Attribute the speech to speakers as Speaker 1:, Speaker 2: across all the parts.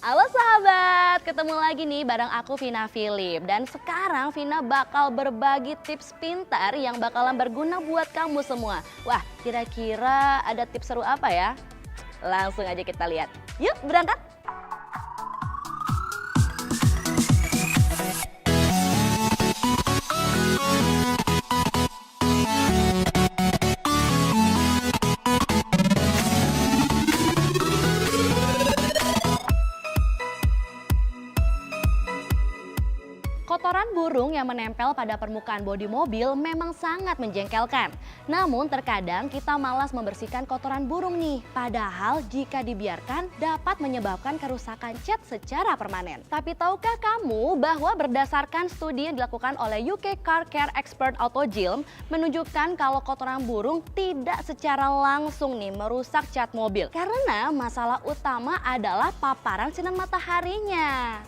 Speaker 1: Halo sahabat, ketemu lagi nih bareng aku Vina Philip. Dan sekarang Vina bakal berbagi tips pintar yang bakalan berguna buat kamu semua. Wah, kira-kira ada tips seru apa ya? Langsung aja kita lihat. Yuk berangkat! Kotoran burung yang menempel pada permukaan bodi mobil memang sangat menjengkelkan. Namun terkadang kita malas membersihkan kotoran burung nih. Padahal jika dibiarkan dapat menyebabkan kerusakan cat secara permanen. Tapi tahukah kamu bahwa berdasarkan studi yang dilakukan oleh UK Car Care Expert Autogilm menunjukkan kalau kotoran burung tidak secara langsung nih merusak cat mobil. Karena masalah utama adalah paparan sinar mataharinya.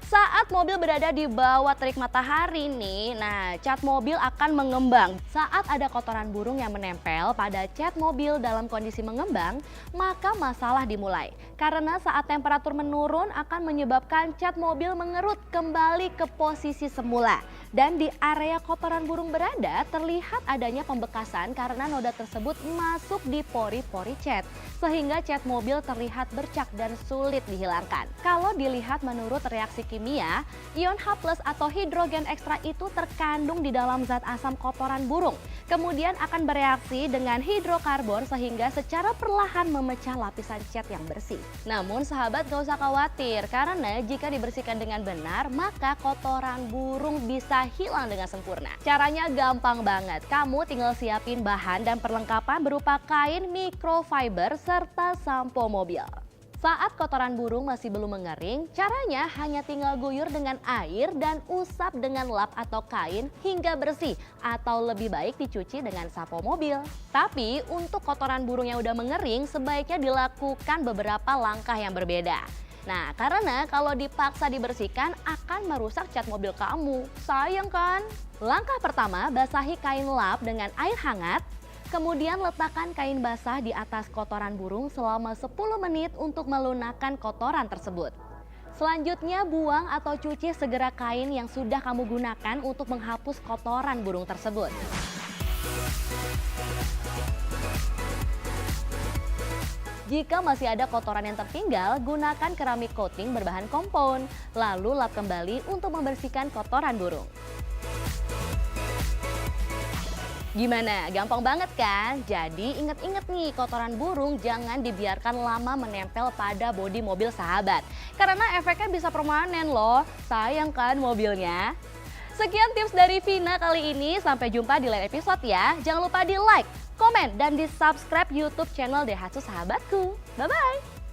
Speaker 1: Saat mobil berada di bawah terik matahari nih, cat mobil akan mengembang. Saat ada kotoran burung yang menempel pada cat mobil dalam kondisi mengembang, maka masalah dimulai. Karena saat temperatur menurun akan menyebabkan cat mobil mengerut kembali ke posisi semula. Dan di area kotoran burung berada terlihat adanya pembekasan karena noda tersebut masuk di pori-pori cat. Sehingga cat mobil terlihat bercak dan sulit dihilangkan. Kalau dilihat menurut reaksi kimia, ion H+ atau hidrogen ekstra itu terkandung di dalam zat asam kotoran burung. Kemudian akan bereaksi dengan hidrokarbon sehingga secara perlahan memecah lapisan cat yang bersih. Namun sahabat gak usah khawatir karena jika dibersihkan dengan benar maka kotoran burung bisa hilang dengan sempurna. Caranya gampang banget, kamu tinggal siapin bahan dan perlengkapan berupa kain microfiber serta sampo mobil. Saat kotoran burung masih belum mengering, caranya hanya tinggal guyur dengan air dan usap dengan lap atau kain hingga bersih atau lebih baik dicuci dengan sampo mobil. Tapi untuk kotoran burung yang udah mengering sebaiknya dilakukan beberapa langkah yang berbeda. Nah, karena kalau dipaksa dibersihkan akan merusak cat mobil kamu. Sayang kan? Langkah pertama, basahi kain lap dengan air hangat. Kemudian letakkan kain basah di atas kotoran burung selama 10 menit untuk melunakkan kotoran tersebut. Selanjutnya buang atau cuci segera kain yang sudah kamu gunakan untuk menghapus kotoran burung tersebut. Jika masih ada kotoran yang tertinggal, gunakan keramik coating berbahan kompon, lalu lap kembali untuk membersihkan kotoran burung. Gimana? Gampang banget kan? Jadi ingat-ingat nih, kotoran burung jangan dibiarkan lama menempel pada bodi mobil sahabat. Karena efeknya bisa permanen loh. Sayang kan mobilnya? Sekian tips dari Vina kali ini. Sampai jumpa di lain episode ya. Jangan lupa di like, komen, dan di subscribe YouTube channel Daihatsu Sahabatku. Bye-bye!